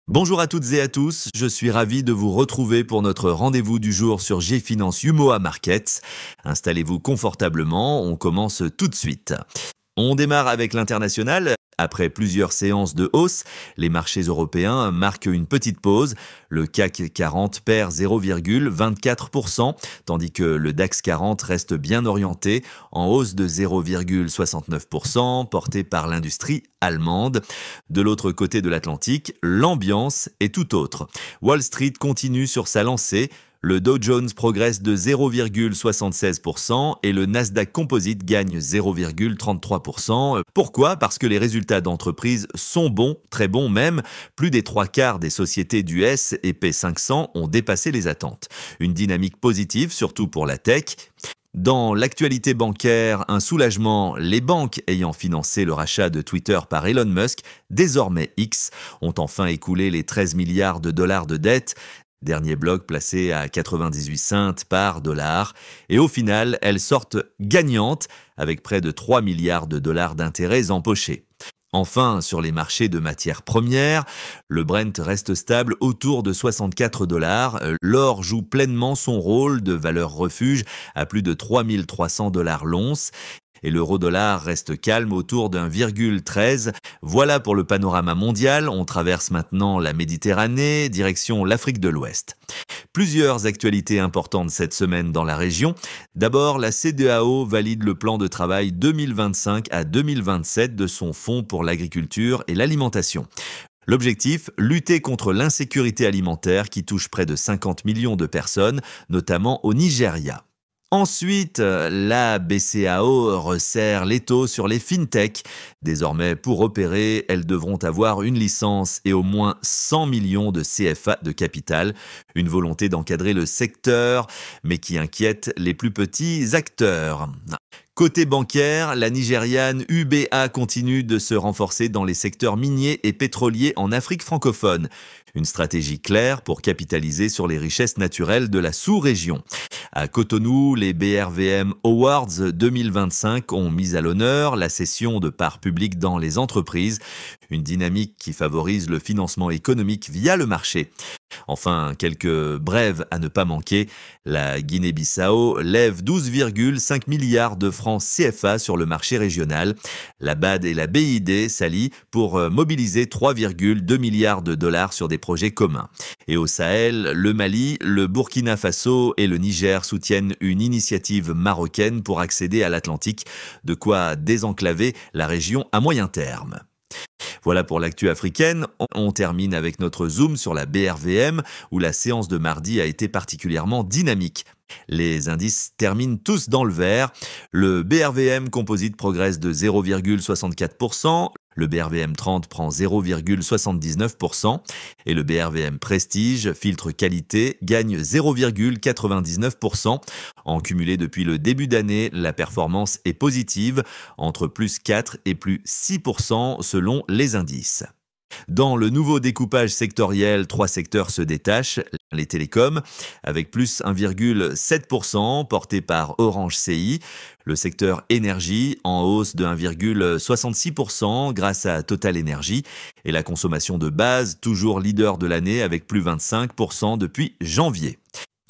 Bonjour à toutes et à tous, je suis ravi de vous retrouver pour notre rendez-vous du jour sur Gfinance Umoa Markets. Installez-vous confortablement, on commence tout de suite. On démarre avec l'international. Après plusieurs séances de hausse, les marchés européens marquent une petite pause. Le CAC 40 perd 0,24%, tandis que le DAX 40 reste bien orienté, en hausse de 0,69%, porté par l'industrie allemande. De l'autre côté de l'Atlantique, l'ambiance est tout autre. Wall Street continue sur sa lancée. Le Dow Jones progresse de 0,76% et le Nasdaq Composite gagne 0,33%. Pourquoi ? Parce que les résultats d'entreprise sont bons, très bons même. Plus des 3/4 des sociétés du S&P 500 ont dépassé les attentes. Une dynamique positive, surtout pour la tech. Dans l'actualité bancaire, un soulagement, les banques ayant financé le rachat de Twitter par Elon Musk, désormais X, ont enfin écoulé les 13 milliards de dollars de dette. Dernier bloc placé à 98 cents par dollar. Et au final, elles sortent gagnantes avec près de 3 milliards de dollars d'intérêts empochés. Enfin, sur les marchés de matières premières, le Brent reste stable autour de 64 dollars. L'or joue pleinement son rôle de valeur refuge à plus de 3300 dollars l'once. Et l'euro-dollar reste calme autour d'1,13. Voilà pour le panorama mondial. On traverse maintenant la Méditerranée, direction l'Afrique de l'Ouest. Plusieurs actualités importantes cette semaine dans la région. D'abord, la CEDEAO valide le plan de travail 2025 à 2027 de son Fonds pour l'agriculture et l'alimentation. L'objectif, lutter contre l'insécurité alimentaire qui touche près de 50 millions de personnes, notamment au Nigeria. Ensuite, la BCAO resserre l'étau sur les fintech. Désormais, pour opérer, elles devront avoir une licence et au moins 100 millions de CFA de capital. Une volonté d'encadrer le secteur, mais qui inquiète les plus petits acteurs. Côté bancaire, la Nigériane UBA continue de se renforcer dans les secteurs miniers et pétroliers en Afrique francophone. Une stratégie claire pour capitaliser sur les richesses naturelles de la sous-région. À Cotonou, les BRVM Awards 2025 ont mis à l'honneur la cession de parts publiques dans les entreprises, une dynamique qui favorise le financement économique via le marché. Enfin, quelques brèves à ne pas manquer. La Guinée-Bissau lève 12,5 milliards de francs CFA sur le marché régional. La BAD et la BID s'allient pour mobiliser 3,2 milliards de dollars sur des projets communs. Et au Sahel, le Mali, le Burkina Faso et le Niger soutiennent une initiative marocaine pour accéder à l'Atlantique, de quoi désenclaver la région à moyen terme. Voilà pour l'actu africaine. On termine avec notre zoom sur la BRVM où la séance de mardi a été particulièrement dynamique. Les indices terminent tous dans le vert. Le BRVM Composite progresse de 0,64%. Le BRVM 30 prend 0,79% et le BRVM Prestige, filtre qualité, gagne 0,99%. En cumulé depuis le début d'année, la performance est positive, entre plus 4 et plus 6% selon les indices. Dans le nouveau découpage sectoriel, 3 secteurs se détachent. Les télécoms, avec plus 1,7%, porté par Orange CI. Le secteur énergie, en hausse de 1,66% grâce à Total Energy. Et la consommation de base, toujours leader de l'année, avec plus 25% depuis janvier.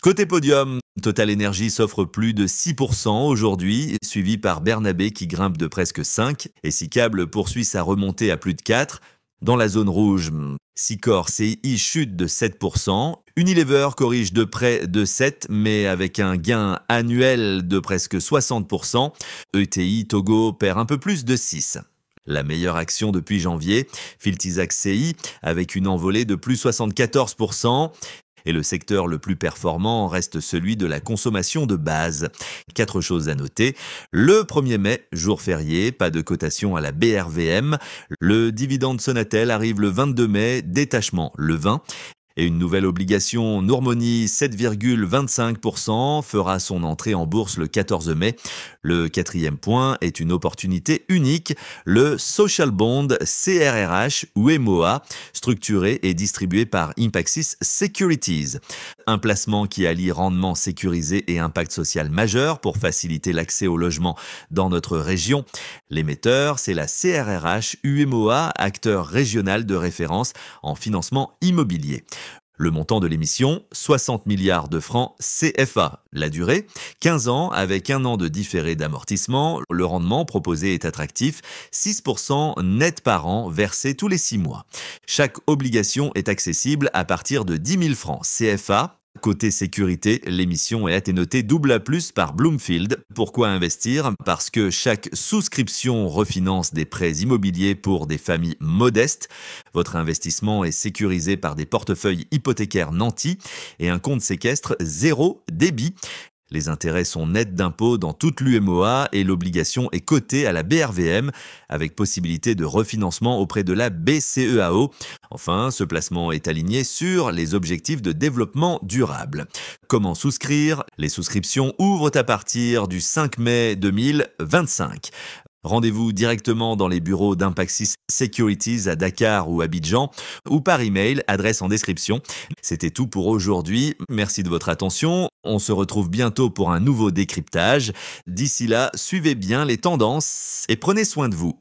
Côté podium, Total Energy s'offre plus de 6% aujourd'hui, suivi par Bernabé qui grimpe de presque 5%. Et Sicable poursuit sa remontée à plus de 4%. Dans la zone rouge, Sicor CI chute de 7%, Unilever corrige de près de 7%, mais avec un gain annuel de presque 60%, ETI Togo perd un peu plus de 6%. La meilleure action depuis janvier, Filtisac CI, avec une envolée de plus 74%. Et le secteur le plus performant reste celui de la consommation de base. 4 choses à noter. Le 1er mai, jour férié, pas de cotation à la BRVM. Le dividende Sonatel arrive le 22 mai, détachement le 20. Et une nouvelle obligation Nourmoni 7,25% fera son entrée en bourse le 14 mai. Le quatrième point est une opportunité unique, le Social Bond CRRH ou MOA, structuré et distribué par Impaxis Securities. Un placement qui allie rendement sécurisé et impact social majeur pour faciliter l'accès au logement dans notre région. L'émetteur, c'est la CRRH UMOA, acteur régional de référence en financement immobilier. Le montant de l'émission, 60 milliards de francs CFA. La durée, 15 ans avec 1 an de différé d'amortissement. Le rendement proposé est attractif, 6% net par an versé tous les 6 mois. Chaque obligation est accessible à partir de 10 000 francs CFA. Côté sécurité, l'émission est notée AA+ par Bloomfield. Pourquoi investir? Parce que chaque souscription refinance des prêts immobiliers pour des familles modestes. Votre investissement est sécurisé par des portefeuilles hypothécaires nantis et un compte séquestre zéro débit. Les intérêts sont nets d'impôts dans toute l'UMOA et l'obligation est cotée à la BRVM avec possibilité de refinancement auprès de la BCEAO. Enfin, ce placement est aligné sur les objectifs de développement durable. Comment souscrire? Les souscriptions ouvrent à partir du 5 mai 2025. Rendez-vous directement dans les bureaux d'Impaxis Securities à Dakar ou Abidjan ou par email, adresse en description. C'était tout pour aujourd'hui. Merci de votre attention. On se retrouve bientôt pour un nouveau décryptage. D'ici là, suivez bien les tendances et prenez soin de vous.